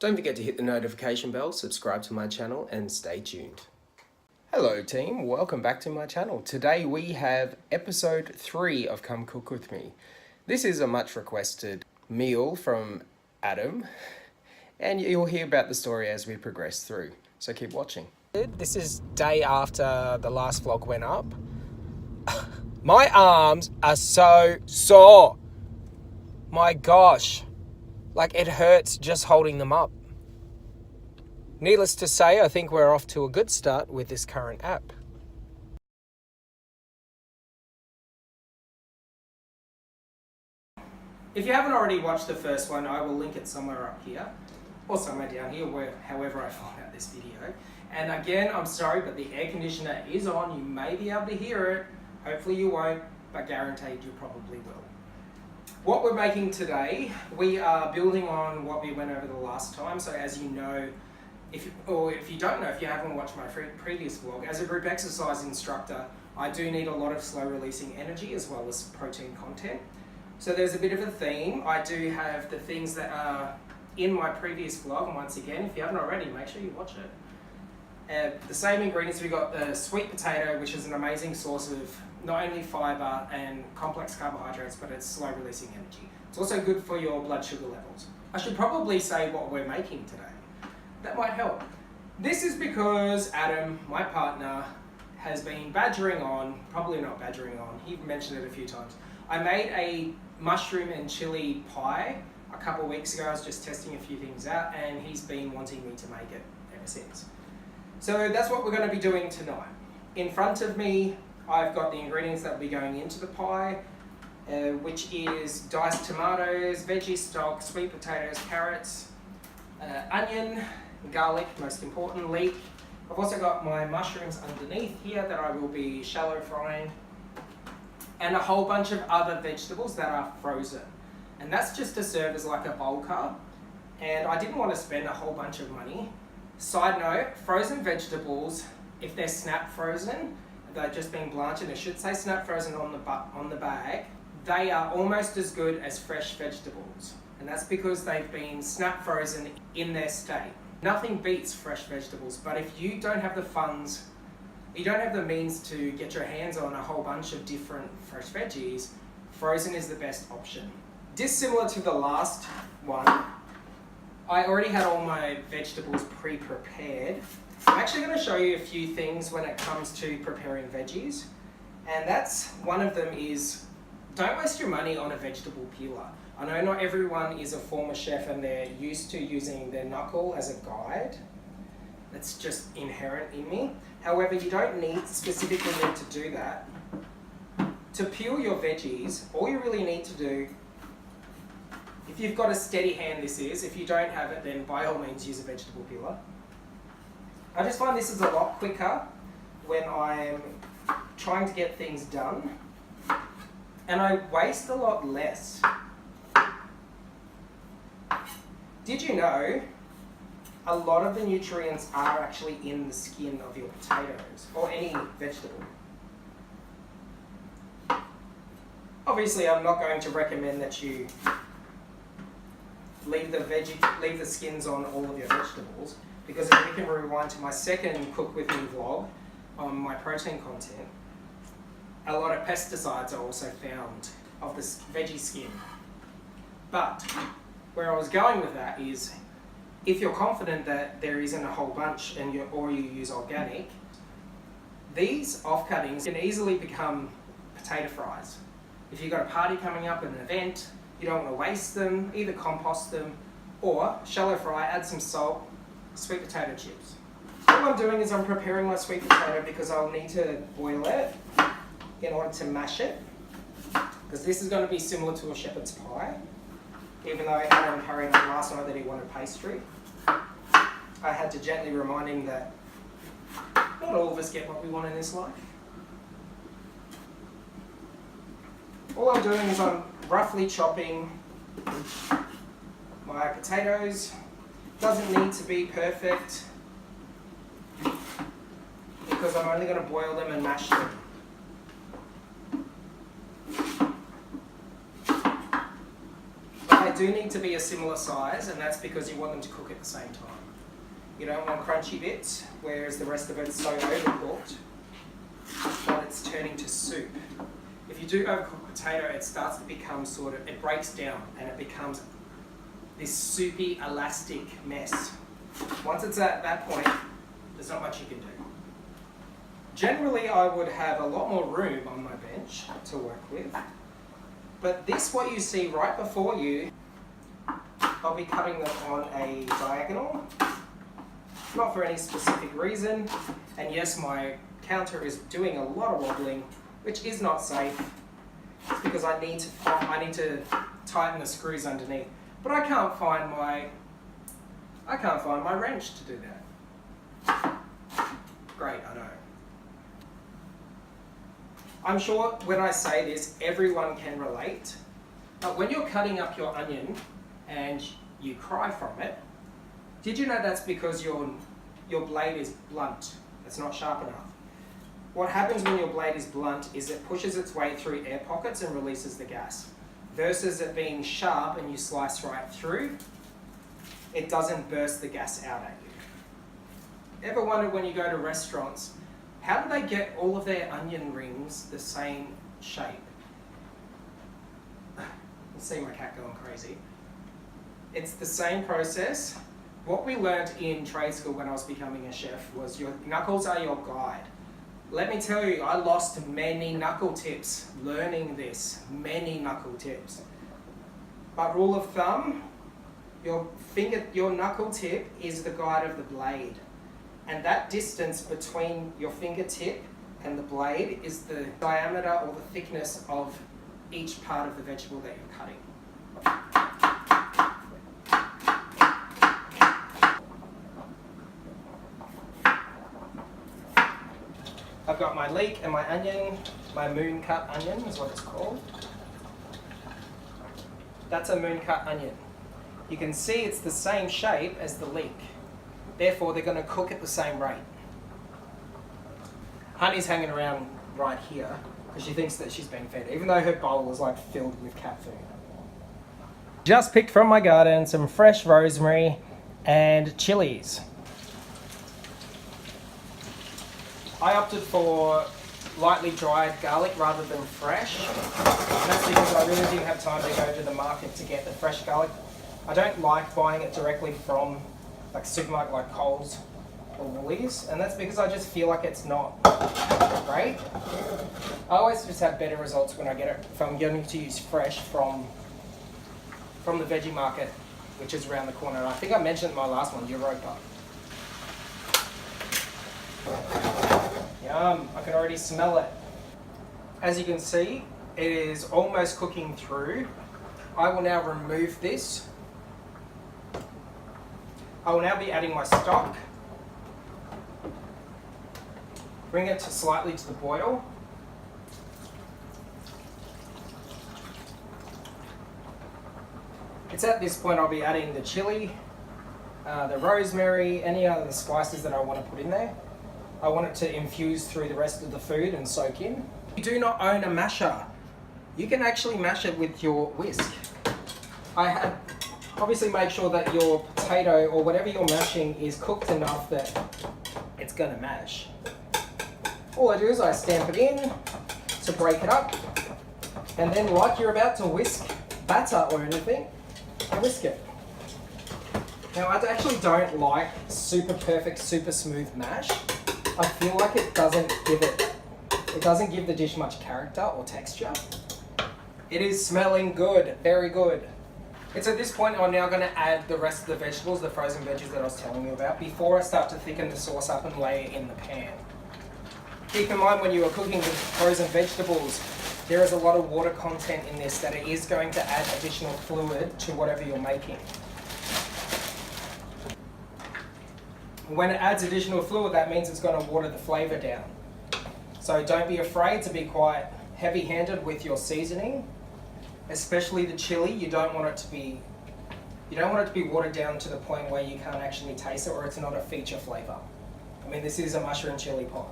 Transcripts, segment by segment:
Don't forget to hit the notification bell, subscribe to my channel, and stay tuned. Hello team, welcome back to my channel. Today we have episode 3 of Come Cook With Me. This is a much requested meal from Adam, and you'll hear about the story as we progress through, so keep watching. This is day after the last vlog went up. My arms are so sore. My gosh, like it hurts just holding them up. Needless to say, I think we're off to a good start with this current app. If you haven't already watched the first one, I will link it somewhere up here or somewhere down here, however I find out this video. And again, I'm sorry, but the air conditioner is on. You may be able to hear it. Hopefully you won't, but guaranteed you probably will. What we're making today, we are building on what we went over the last time. So as you know, if you don't know, if you haven't watched my previous vlog, as a group exercise instructor, I do need a lot of slow releasing energy as well as protein content. So there's a bit of a theme. I do have the things that are in my previous vlog, and once again, if you haven't already, make sure you watch it. The same ingredients, we got the sweet potato, which is an amazing source of not only fiber and complex carbohydrates, but it's slow releasing energy. It's also good for your blood sugar levels. I should probably say what we're making today. That might help. This is because Adam, my partner, has been badgering on, probably not badgering on, he mentioned it a few times. I made a mushroom and chili pie a couple of weeks ago. I was just testing a few things out, and he's been wanting me to make it ever since. So that's what we're going to be doing tonight. In front of me, I've got the ingredients that will be going into the pie, which is diced tomatoes, veggie stock, sweet potatoes, carrots, onion, garlic, most important, leek. I've also got my mushrooms underneath here that I will be shallow frying, and a whole bunch of other vegetables that are frozen. And that's just to serve as like a bulk carb. And I didn't want to spend a whole bunch of money. Side note, frozen vegetables, if they're snap frozen, they're just being blanched, and it should say snap frozen on the bag, they are almost as good as fresh vegetables. And that's because they've been snap frozen in their state. Nothing beats fresh vegetables, but if you don't have the funds, you don't have the means to get your hands on a whole bunch of different fresh veggies, frozen is the best option. Dissimilar to the last one, I already had all my vegetables pre-prepared. I'm actually going to show you a few things when it comes to preparing veggies, and that's one of them is don't waste your money on a vegetable peeler. I know not everyone is a former chef and they're used to using their knuckle as a guide. That's just inherent in me. However, you don't specifically need to do that. To peel your veggies, all you really need to do, if you've got a steady hand this is, if you don't have it, then by all means use a vegetable peeler. I just find this is a lot quicker when I'm trying to get things done, and I waste a lot less. Did you know a lot of the nutrients are actually in the skin of your potatoes or any vegetable? Obviously, I'm not going to recommend that you leave the skins on all of your vegetables, because if we can rewind to my second Cook With Me vlog on my protein content, a lot of pesticides are also found of this veggie skin. But where I was going with that is, if you're confident that there isn't a whole bunch or you use organic, these offcuttings can easily become potato fries. If you've got a party coming up, an event, you don't want to waste them, either compost them or shallow fry, add some salt, sweet potato chips. All I'm doing is I'm preparing my sweet potato because I'll need to boil it in order to mash it, because this is going to be similar to a shepherd's pie. Even though Adam carried on last night that he wanted pastry, I had to gently remind him that not all of us get what we want in this life. All I'm doing is I'm roughly chopping my potatoes. Doesn't need to be perfect because I'm only going to boil them and mash them. do need to be a similar size, and that's because you want them to cook at the same time. You don't want crunchy bits, whereas the rest of it's so overcooked that it's turning to soup. If you do overcook potato, it starts to become it breaks down and it becomes this soupy, elastic mess. Once it's at that point, there's not much you can do. Generally, I would have a lot more room on my bench to work with, but this, what you see right before you, I'll be cutting them on a diagonal, not for any specific reason, and yes, my counter is doing a lot of wobbling, which is not safe. It's because I need to tighten the screws underneath, but I can't find my wrench to do that. Great, I know. I'm sure when I say this, everyone can relate, but when you're cutting up your onion and you cry from it, did you know that's because your blade is blunt? It's not sharp enough. What happens when your blade is blunt is it pushes its way through air pockets and releases the gas. Versus it being sharp and you slice right through, it doesn't burst the gas out at you. Ever wondered when you go to restaurants, how do they get all of their onion rings the same shape? You see my cat going crazy. It's the same process. What we learnt in trade school when I was becoming a chef was your knuckles are your guide. Let me tell you, I lost many knuckle tips learning this, many knuckle tips. But rule of thumb, your knuckle tip is the guide of the blade. And that distance between your fingertip and the blade is the diameter or the thickness of each part of the vegetable that you're cutting. I've got my leek and my onion, my moon cut onion is what it's called. That's a moon cut onion. You can see it's the same shape as the leek. Therefore, they're going to cook at the same rate. Honey's hanging around right here because she thinks that she's being fed, even though her bowl is like filled with cat food. Just picked from my garden some fresh rosemary and chilies. I opted for lightly dried garlic rather than fresh. And that's because I really didn't have time to go to the market to get the fresh garlic. I don't like buying it directly from like supermarket like Coles or Woolies, and that's because I just feel like it's not great. I always just have better results when I get it if I'm going to use fresh from the veggie market, which is around the corner. And I think I mentioned in my last one, Europa. Yum, I can already smell it. As you can see, it is almost cooking through. I will now remove this. I will now be adding my stock. Bring it slightly to the boil. It's at this point I'll be adding the chili, the rosemary, any other spices that I want to put in there. I want it to infuse through the rest of the food and soak in. If you do not own a masher, you can actually mash it with your whisk. Obviously make sure that your potato or whatever you're mashing is cooked enough that it's gonna mash. All I do is I stamp it in to break it up, and then like you're about to whisk batter or anything, I whisk it. Now I actually don't like super perfect, super smooth mash. I feel like it doesn't give the dish much character or texture. It is smelling good, very good. It's at this point I'm now going to add the rest of the vegetables, the frozen veggies that I was telling you about, before I start to thicken the sauce up and lay it in the pan. Keep in mind when you are cooking the frozen vegetables, there is a lot of water content in this that it is going to add additional fluid to whatever you're making. When it adds additional fluid, that means it's going to water the flavour down. So don't be afraid to be quite heavy-handed with your seasoning, especially the chili. You don't want it to be watered down to the point where you can't actually taste it, or it's not a feature flavour. I mean, this is a mushroom chili pie.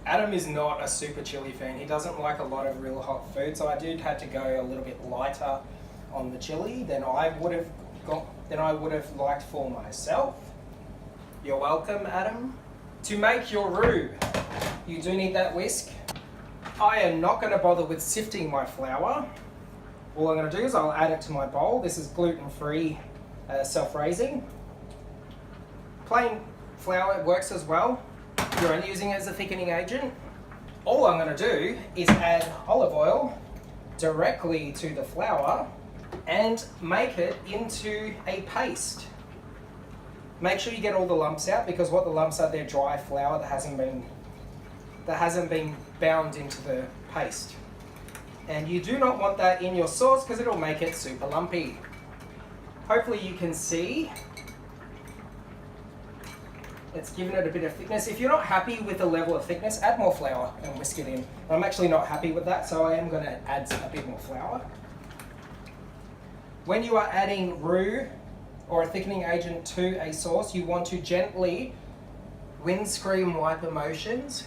Adam is not a super chili fan. He doesn't like a lot of real hot food, so I did have to go a little bit lighter on the chili than I would have liked for myself. You're welcome, Adam. To make your roux, you do need that whisk. I am not going to bother with sifting my flour. All I'm going to do is I'll add it to my bowl. This is gluten-free, self-raising. Plain flour works as well. You're only using it as a thickening agent. All I'm going to do is add olive oil directly to the flour and make it into a paste. Make sure you get all the lumps out, because what the lumps are, they're dry flour that hasn't been bound into the paste. And you do not want that in your sauce because it'll make it super lumpy. Hopefully you can see it's given it a bit of thickness. If you're not happy with the level of thickness, add more flour and whisk it in. I'm actually not happy with that, so I am going to add a bit more flour. When you are adding roux or a thickening agent to a sauce, you want to gently windscreen wiper motions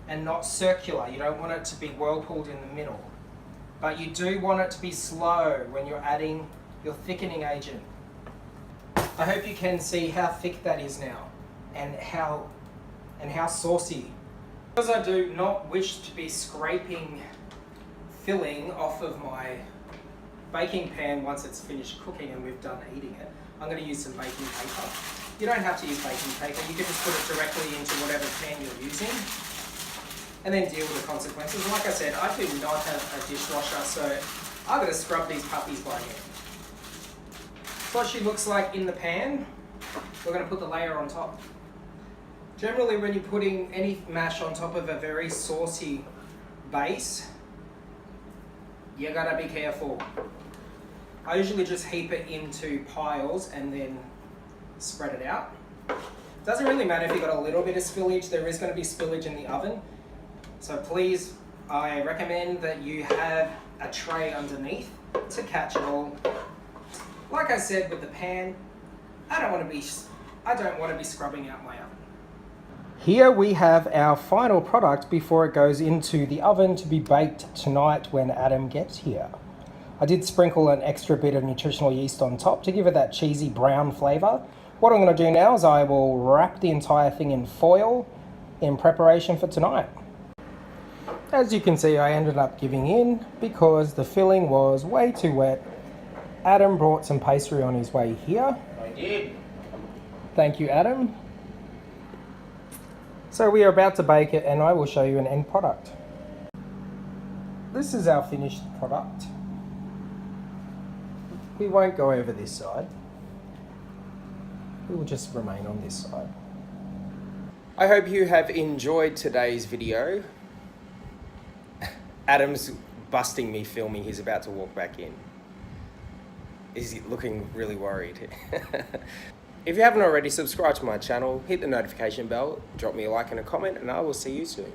and not circular. You don't want it to be whirlpooled in the middle. But you do want it to be slow when you're adding your thickening agent. I hope you can see how thick that is now and how saucy. Because I do not wish to be scraping filling off of my baking pan once it's finished cooking and we've done eating it, I'm going to use some baking paper. You don't have to use baking paper, you can just put it directly into whatever pan you're using and then deal with the consequences. Like I said, I do not have a dishwasher, so I'm going to scrub these puppies by hand. That's what she looks like in the pan. We're going to put the layer on top. Generally, when you're putting any mash on top of a very saucy base, you gotta be careful. I usually just heap it into piles and then spread it out. Doesn't really matter if you've got a little bit of spillage, there is going to be spillage in the oven. So please, I recommend that you have a tray underneath to catch it all. Like I said with the pan, I don't want to be scrubbing out my oven. Here we have our final product before it goes into the oven to be baked tonight when Adam gets here. I did sprinkle an extra bit of nutritional yeast on top to give it that cheesy brown flavour. What I'm going to do now is I will wrap the entire thing in foil in preparation for tonight. As you can see, I ended up giving in because the filling was way too wet. Adam brought some pastry on his way here. I did. Thank you, Adam. So we are about to bake it and I will show you an end product. This is our finished product. We won't go over this side. We will just remain on this side. I hope you have enjoyed today's video. Adam's busting me filming. He's about to walk back in. He's looking really worried. If you haven't already, subscribe to my channel, hit the notification bell, drop me a like and a comment, and I will see you soon.